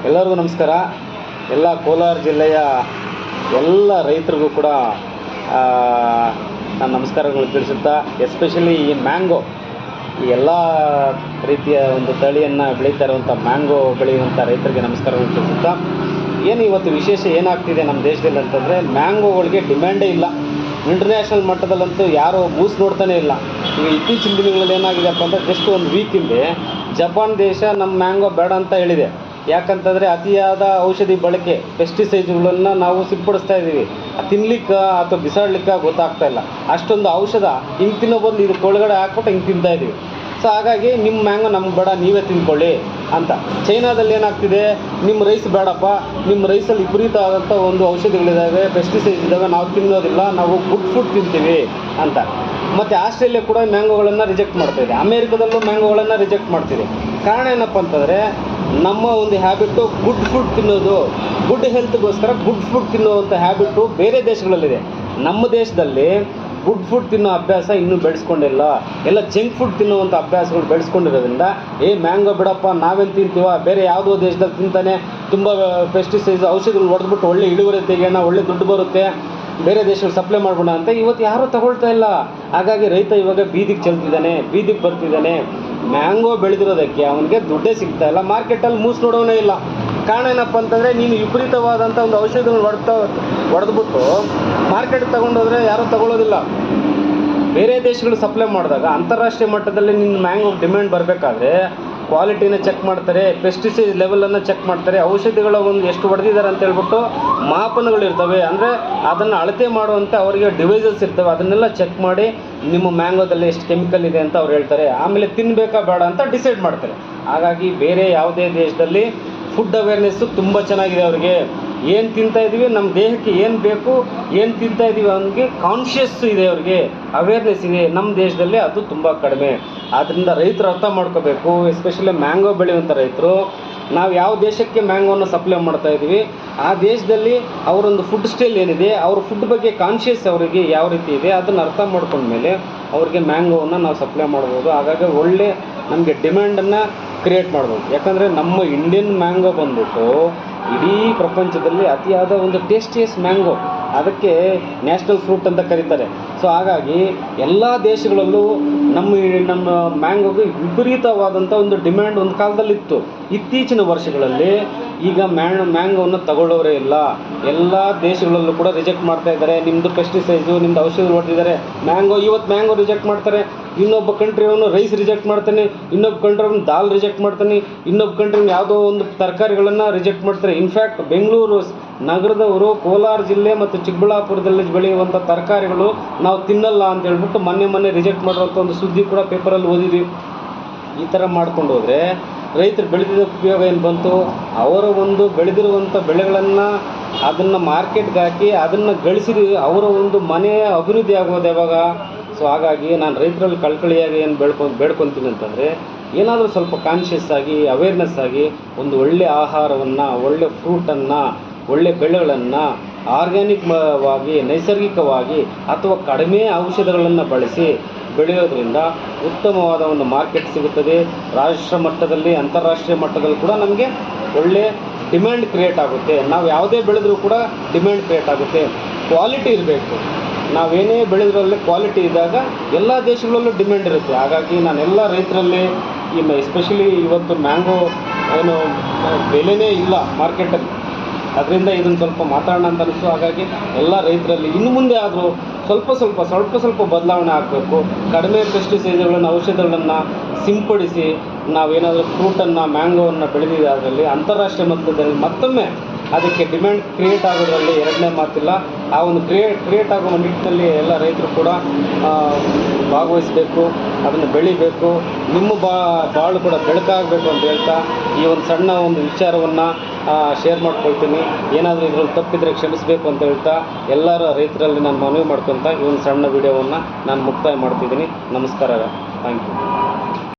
ಎಲ್ಲರಿಗೂ ನಮಸ್ಕಾರ. ಎಲ್ಲ ಕೋಲಾರ ಜಿಲ್ಲೆಯ ಎಲ್ಲ ರೈತರಿಗೂ ಕೂಡ ನಾನು ನಮಸ್ಕಾರಗಳು ತಿಳಿಸುತ್ತಾ, ಎಸ್ಪೆಷಲಿ ಈ ಮ್ಯಾಂಗೋ, ಈ ಎಲ್ಲ ರೀತಿಯ ಒಂದು ತಳಿಯನ್ನು ಬೆಳೀತಾ ಇರುವಂಥ ಮ್ಯಾಂಗೋ ಬೆಳೆಯುವಂಥ ರೈತರಿಗೆ ನಮಸ್ಕಾರಗಳು ತಿಳಿಸುತ್ತಾ, ಏನು ಇವತ್ತು ವಿಶೇಷ ಏನಾಗ್ತಿದೆ ನಮ್ಮ ದೇಶದಲ್ಲಿ ಅಂತಂದರೆ, ಮ್ಯಾಂಗೋಗಳಿಗೆ ಡಿಮ್ಯಾಂಡೇ ಇಲ್ಲ. ಇಂಟರ್ನ್ಯಾಷನಲ್ ಮಟ್ಟದಲ್ಲಂತೂ ಯಾರೂ ಮೂಸ್ ನೋಡ್ತಾನೇ ಇಲ್ಲ. ಈಗ ಇತ್ತೀಚಿನ ದಿನಗಳಲ್ಲಿ ಏನಾಗಿದೆಯಪ್ಪ ಅಂದರೆ, ಜಸ್ಟ್ ಒಂದು ವೀಕ್ ಹಿಂದೆ ಜಪಾನ್ ದೇಶ ನಮ್ಮ ಮ್ಯಾಂಗೋ ಬೇಡ ಅಂತ ಹೇಳಿದೆ. ಯಾಕಂತಂದರೆ ಅತಿಯಾದ ಔಷಧಿ ಬಳಕೆ, ಪೆಸ್ಟಿಸೈಡ್ಗಳನ್ನು ನಾವು ಸಿಂಪಡಿಸ್ತಾ ಇದ್ದೀವಿ. ತಿನ್ನಲಿಕ್ಕೆ ಅಥವಾ ಬಿಸಾಡಲಿಕ್ಕೆ ಗೊತ್ತಾಗ್ತಾ ಇಲ್ಲ. ಅಷ್ಟೊಂದು ಔಷಧ ಹಿಂಗೆ ತಿನ್ನೋ ಬದಲು ಇದಕ್ಕೆ ಒಳಗಡೆ ಹಾಕ್ಬಿಟ್ಟು ಹಿಂಗೆ ತಿಂತಾಯಿದ್ದೀವಿ. ಸೊ ಹಾಗಾಗಿ ನಿಮ್ಮ ಮ್ಯಾಂಗೋ ನಮ್ಗೆ ಬೇಡ, ನೀವೇ ತಿಂದ್ಕೊಳ್ಳಿ ಅಂತ. ಚೈನಾದಲ್ಲಿ ಏನಾಗ್ತಿದೆ, ನಿಮ್ಮ ರೈಸ್ ಬೇಡಪ್ಪ, ನಿಮ್ಮ ರೈಸಲ್ಲಿ ವಿಪರೀತ ಆದಂಥ ಒಂದು ಔಷಧಿಗಳಿದ್ದಾವೆ, ಪೆಸ್ಟಿಸೈಡ್ಸ್ ಇದ್ದಾವೆ, ನಾವು ತಿನ್ನೋದಿಲ್ಲ, ನಾವು ಗುಡ್ ಫುಡ್ ತಿಂತೀವಿ ಅಂತ. ಮತ್ತು ಆಸ್ಟ್ರೇಲಿಯಾ ಕೂಡ ಮ್ಯಾಂಗೋಗಳನ್ನು ರಿಜೆಕ್ಟ್ ಮಾಡ್ತಾಯಿದೆ. ಅಮೇರಿಕಾದಲ್ಲೂ ಮ್ಯಾಂಗೋಗಳನ್ನು ರಿಜೆಕ್ಟ್ ಮಾಡ್ತಿದೆ. ಕಾರಣ ಏನಪ್ಪ ಅಂತಂದರೆ, ನಮ್ಮ ಒಂದು ಹ್ಯಾಬಿಟ್ಟು ಗುಡ್ ಫುಡ್ ತಿನ್ನೋದು, ಗುಡ್ ಹೆಲ್ತ್ಗೋಸ್ಕರ ಗುಡ್ ಫುಡ್ ತಿನ್ನುವಂಥ ಹ್ಯಾಬಿಟ್ಟು ಬೇರೆ ದೇಶಗಳಲ್ಲಿದೆ. ನಮ್ಮ ದೇಶದಲ್ಲಿ ಗುಡ್ ಫುಡ್ ತಿನ್ನೋ ಅಭ್ಯಾಸ ಇನ್ನೂ ಬೆಳೆಸ್ಕೊಂಡಿಲ್ಲ. ಎಲ್ಲ ಜಂಕ್ ಫುಡ್ ತಿನ್ನುವಂಥ ಅಭ್ಯಾಸಗಳು ಬೆಳೆಸ್ಕೊಂಡಿರೋದ್ರಿಂದ, ಮ್ಯಾಂಗೋ ಬಿಡಪ್ಪ, ನಾವೇನು ತಿಂತೀವ, ಬೇರೆ ಯಾವುದೋ ದೇಶದಲ್ಲಿ ತಿಂತಾನೆ, ತುಂಬ ಪೆಸ್ಟಿಸೈಡ್ಸ್ ಔಷಧಿಗಳು ಹೊಡೆದ್ಬಿಟ್ಟು ಒಳ್ಳೆ ಇಳುವರಿ ತೆಗೆಯೋಣ, ಒಳ್ಳೆ ದುಡ್ಡು ಬರುತ್ತೆ, ಬೇರೆ ದೇಶಗಳು ಸಪ್ಲೈ ಮಾಡ್ಬೋಣ ಅಂತ ಇವತ್ತು ಯಾರೂ ತಗೊಳ್ತಾ ಇಲ್ಲ. ಹಾಗಾಗಿ ರೈತ ಇವಾಗ ಬೀದಿಗೆ ಚೆಲ್ತಿದ್ದಾನೆ, ಬೀದಿಗೆ ಬರ್ತಿದ್ದಾನೆ. ಮ್ಯಾಂಗೋ ಬೆಳೆದಿರೋದಕ್ಕೆ ಅವನಿಗೆ ದುಡ್ಡೇ ಸಿಗ್ತಾ ಇಲ್ಲ, ಮಾರ್ಕೆಟಲ್ಲಿ ಮೂಸ್ ನೋಡೋನೇ ಇಲ್ಲ. ಕಾರಣ ಏನಪ್ಪ ಅಂತಂದರೆ, ನೀನು ವಿಪರೀತವಾದಂಥ ಒಂದು ಔಷಧಿಗಳು ಹೊಡೆದ್ಬಿಟ್ಟು ಮಾರ್ಕೆಟ್ಗೆ ತೊಗೊಂಡೋದ್ರೆ ಯಾರೂ ತಗೊಳ್ಳೋದಿಲ್ಲ. ಬೇರೆ ದೇಶಗಳು ಸಪ್ಲೈ ಮಾಡಿದಾಗ ಅಂತಾರಾಷ್ಟ್ರೀಯ ಮಟ್ಟದಲ್ಲಿ ನಿನ್ನ ಮ್ಯಾಂಗೋ ಡಿಮ್ಯಾಂಡ್ ಬರಬೇಕಾದ್ರೆ ಕ್ವಾಲಿಟಿನ ಚೆಕ್ ಮಾಡ್ತಾರೆ, ಪೆಸ್ಟಿಸೈಡ್ ಲೆವೆಲನ್ನು ಚೆಕ್ ಮಾಡ್ತಾರೆ, ಔಷಧಿಗಳ ಒಂದು ಎಷ್ಟು ಹೊಡೆದಿದ್ದಾರೆ ಅಂತ ಹೇಳ್ಬಿಟ್ಟು ಮಾಪನಗಳಿರ್ತವೆ. ಅಂದರೆ ಅದನ್ನು ಅಳತೆ ಮಾಡುವಂಥ ಅವರಿಗೆ ಡಿವೈಸಸ್ ಇರ್ತವೆ. ಅದನ್ನೆಲ್ಲ ಚೆಕ್ ಮಾಡಿ ನಿಮ್ಮ ಮ್ಯಾಂಗೋದಲ್ಲಿ ಎಷ್ಟು ಕೆಮಿಕಲ್ ಇದೆ ಅಂತ ಅವ್ರು ಹೇಳ್ತಾರೆ. ಆಮೇಲೆ ತಿನ್ನಬೇಕಾ ಬೇಡ ಅಂತ ಡಿಸೈಡ್ ಮಾಡ್ತಾರೆ. ಹಾಗಾಗಿ ಬೇರೆ ಯಾವುದೇ ದೇಶದಲ್ಲಿ ಫುಡ್ ಅವೇರ್ನೆಸ್ಸು ತುಂಬ ಚೆನ್ನಾಗಿದೆ. ಅವ್ರಿಗೆ ಏನು ತಿಂತಾಯಿದ್ದೀವಿ, ನಮ್ಮ ದೇಹಕ್ಕೆ ಏನು ಬೇಕು, ಏನು ತಿಂತಾಯಿದ್ದೀವಿ ಅವನಿಗೆ ಕಾನ್ಷಿಯಸ್ ಇದೆ, ಅವ್ರಿಗೆ ಅವೇರ್ನೆಸ್ ಇದೆ. ನಮ್ಮ ದೇಶದಲ್ಲಿ ಅದು ತುಂಬ ಕಡಿಮೆ. ಆದ್ದರಿಂದ ರೈತರು ಅರ್ಥ ಮಾಡ್ಕೋಬೇಕು, ಎಸ್ಪೆಷಲಿ ಮ್ಯಾಂಗೋ ಬೆಳೆಯುವಂಥ ರೈತರು. ನಾವು ಯಾವ ದೇಶಕ್ಕೆ ಮ್ಯಾಂಗೋನ ಸಪ್ಲೈ ಮಾಡ್ತಾಯಿದ್ದೀವಿ, ಆ ದೇಶದಲ್ಲಿ ಅವರೊಂದು ಫುಡ್ ಸ್ಟೈಲ್ ಏನಿದೆ, ಅವ್ರ ಫುಡ್ ಬಗ್ಗೆ ಕಾನ್ಷಿಯಸ್ ಅವರಿಗೆ ಯಾವ ರೀತಿ ಇದೆ, ಅದನ್ನು ಅರ್ಥ ಮಾಡ್ಕೊಂಡ್ಮೇಲೆ ಅವ್ರಿಗೆ ಮ್ಯಾಂಗೋವನ್ನು ನಾವು ಸಪ್ಲೈ ಮಾಡ್ಬೋದು. ಹಾಗಾಗಿ ಒಳ್ಳೆ ನಮಗೆ ಡಿಮ್ಯಾಂಡನ್ನು ಕ್ರಿಯೇಟ್ ಮಾಡ್ಬೋದು. ಯಾಕಂದರೆ ನಮ್ಮ ಇಂಡಿಯನ್ ಮ್ಯಾಂಗೋ ಬಂದ್ಬಿಟ್ಟು ಇಡೀ ಪ್ರಪಂಚದಲ್ಲಿ ಅತಿಯಾದ ಒಂದು ಟೇಸ್ಟಿಯಸ್ ಮ್ಯಾಂಗೋ, ಅದಕ್ಕೆ ನ್ಯಾಷನಲ್ ಫ್ರೂಟ್ ಅಂತ ಕರೀತಾರೆ. ಸೊ ಹಾಗಾಗಿ ಎಲ್ಲ ದೇಶಗಳಲ್ಲೂ ನಮ್ಮ ಮ್ಯಾಂಗೋಗೆ ವಿಪರೀತವಾದಂಥ ಒಂದು ಡಿಮ್ಯಾಂಡ್ ಒಂದು ಕಾಲದಲ್ಲಿತ್ತು. ಇತ್ತೀಚಿನ ವರ್ಷಗಳಲ್ಲಿ ಈಗ ಮ್ಯಾಂಗೋವನ್ನು ತಗೊಳ್ಳೋರೇ ಇಲ್ಲ. ಎಲ್ಲ ದೇಶಗಳಲ್ಲೂ ಕೂಡ ರಿಜೆಕ್ಟ್ ಮಾಡ್ತಾ ಇದ್ದಾರೆ. ನಿಮ್ಮದು ಪೆಸ್ಟಿಸೈಡ್ಸು, ನಿಮ್ಮದು ಔಷಧಿ ಹೊಡೆದಿದ್ದಾರೆ. ಇವತ್ತು ಮ್ಯಾಂಗೋ ರಿಜೆಕ್ಟ್ ಮಾಡ್ತಾರೆ, ಇನ್ನೊಬ್ಬ ಕಂಟ್ರಿಯವನು ರೈಸ್ ರಿಜೆಕ್ಟ್ ಮಾಡ್ತಾನೆ, ಇನ್ನೊಬ್ಬ ಕಂಟ್ರಿಯವನು ದಾಲ್ ರಿಜೆಕ್ಟ್ ಮಾಡ್ತಾನೆ, ಇನ್ನೊಬ್ಬ ಕಂಟ್ರಿಯವನು ಯಾವುದೋ ಒಂದು ತರಕಾರಿಗಳನ್ನು ರಿಜೆಕ್ಟ್ ಮಾಡ್ತಾರೆ. ಇನ್ಫ್ಯಾಕ್ಟ್ ಬೆಂಗಳೂರು ನಗರದವರು, ಕೋಲಾರ ಜಿಲ್ಲೆ ಮತ್ತು ಚಿಕ್ಕಬಳ್ಳಾಪುರದಲ್ಲಿ ಬೆಳೆಯುವಂಥ ತರಕಾರಿಗಳು ನಾವು ತಿನ್ನಲ್ಲ ಅಂತ ಹೇಳ್ಬಿಟ್ಟು ಮೊನ್ನೆ ರಿಜೆಕ್ಟ್ ಮಾಡಿರೋಂಥ ಒಂದು ಸುದ್ದಿ ಕೂಡ ಪೇಪರಲ್ಲಿ ಓದಿದ್ವಿ. ಈ ಥರ ಮಾಡ್ಕೊಂಡು ಹೋದರೆ ರೈತರು ಬೆಳೆದಿದ್ದ ಉಪಯೋಗ ಏನು ಬಂತು? ಅವರ ಒಂದು ಬೆಳೆದಿರುವಂಥ ಬೆಳೆಗಳನ್ನು ಅದನ್ನು ಮಾರ್ಕೆಟ್ಗೆ ಹಾಕಿ ಅದನ್ನು ಗಳಿಸಿದ ಅವರ ಒಂದು ಮನೆ ಅಭಿವೃದ್ಧಿ ಆಗೋದು ಯಾವಾಗ? ಸೊ ಹಾಗಾಗಿ ನಾನು ರೈತರಲ್ಲಿ ಕಳ್ಕಳಿಯಾಗಿ ಏನು ಬೇಡ್ಕೊತೀನಿ ಅಂತಂದರೆ, ಏನಾದರೂ ಸ್ವಲ್ಪ ಕಾನ್ಷಿಯಸ್ ಆಗಿ, ಅವೇರ್ನೆಸ್ ಆಗಿ, ಒಂದು ಒಳ್ಳೆಯ ಆಹಾರವನ್ನು, ಒಳ್ಳೆಯ ಫ್ರೂಟನ್ನು, ಒಳ್ಳೆ ಬೆಳೆಗಳನ್ನು ಆರ್ಗ್ಯಾನಿಕ್ವಾಗಿ, ನೈಸರ್ಗಿಕವಾಗಿ ಅಥವಾ ಕಡಿಮೆ ಔಷಧಗಳನ್ನು ಬಳಸಿ ಬೆಳೆಯೋದ್ರಿಂದ ಉತ್ತಮವಾದ ಒಂದು ಮಾರ್ಕೆಟ್ ಸಿಗುತ್ತದೆ. ರಾಷ್ಟ್ರ ಮಟ್ಟದಲ್ಲಿ, ಅಂತಾರಾಷ್ಟ್ರೀಯ ಮಟ್ಟದಲ್ಲಿ ಕೂಡ ನಮಗೆ ಒಳ್ಳೆ ಡಿಮ್ಯಾಂಡ್ ಕ್ರಿಯೇಟ್ ಆಗುತ್ತೆ. ನಾವು ಯಾವುದೇ ಬೆಳೆದರೂ ಕೂಡ ಡಿಮ್ಯಾಂಡ್ ಕ್ರಿಯೇಟ್ ಆಗುತ್ತೆ. ಕ್ವಾಲಿಟಿ ಇರಬೇಕು. ನಾವೇನೇ ಬೆಳೆದ್ರಲ್ಲಿ ಕ್ವಾಲಿಟಿ ಇದ್ದಾಗ ಎಲ್ಲ ದೇಶಗಳಲ್ಲೂ ಡಿಮ್ಯಾಂಡ್ ಇರುತ್ತೆ. ಹಾಗಾಗಿ ನಾನೆಲ್ಲ ರೈತರಲ್ಲಿ ಎಸ್ಪೆಷಲಿ ಇವತ್ತು ಮ್ಯಾಂಗೋ ಏನು ಬೆಲೆನೇ ಇಲ್ಲ ಮಾರ್ಕೆಟಲ್ಲಿ, ಅದರಿಂದ ಇದನ್ನು ಸ್ವಲ್ಪ ಮಾತಾಡೋಣ ಅಂತ ಅನಿಸ್ತು. ಹಾಗಾಗಿ ಎಲ್ಲ ರೈತರಲ್ಲಿ ಇನ್ನು ಮುಂದೆ ಆದರೂ ಸ್ವಲ್ಪ ಬದಲಾವಣೆ ಆಗಬೇಕು. ಕಡಿಮೆ ಪೆಸ್ಟಿಸೈಡ್ಗಳನ್ನು, ಔಷಧಗಳನ್ನು ಸಿಂಪಡಿಸಿ ನಾವೇನಾದರೂ ಫ್ರೂಟನ್ನು, ಮ್ಯಾಂಗೋವನ್ನು ಬೆಳೆದಿದೆ ಅದರಲ್ಲಿ ಅಂತಾರಾಷ್ಟ್ರೀಯ ಮಟ್ಟದಲ್ಲಿ ಮತ್ತೊಮ್ಮೆ ಅದಕ್ಕೆ ಡಿಮ್ಯಾಂಡ್ ಕ್ರಿಯೇಟ್ ಆಗೋದ್ರಲ್ಲಿ ಎರಡನೇ ಮಾತಿಲ್ಲ. ಆ ಒಂದು ಕ್ರಿಯೇಟ್ ಆಗುವ ನಿಟ್ಟಿನಲ್ಲಿ ಎಲ್ಲ ರೈತರು ಕೂಡ ಭಾಗವಹಿಸಬೇಕು, ಅದನ್ನು ಬೆಳಿಬೇಕು. ನಿಮ್ಮ ಬಾಳು ಕೂಡ ಬೆಳಕಾಗಬೇಕು ಅಂತ ಹೇಳ್ತಾ ಈ ಒಂದು ಸಣ್ಣ ಒಂದು ವಿಚಾರವನ್ನು ಶೇರ್ ಮಾಡ್ಕೊಳ್ತೀನಿ. ಏನಾದರೂ ಇದರಲ್ಲಿ ತಪ್ಪಿದರೆ ಕ್ಷಮಿಸಬೇಕು ಅಂತ ಹೇಳ್ತಾ ಎಲ್ಲರ ರೈತರಲ್ಲಿ ನಾನು ಮನವಿ ಮಾಡ್ಕೊತ ಈ ಒಂದು ಸಣ್ಣ ವಿಡಿಯೋವನ್ನು ನಾನು ಮುಕ್ತಾಯ ಮಾಡ್ತಿದ್ದೀನಿ. ನಮಸ್ಕಾರ, ಥ್ಯಾಂಕ್ ಯು.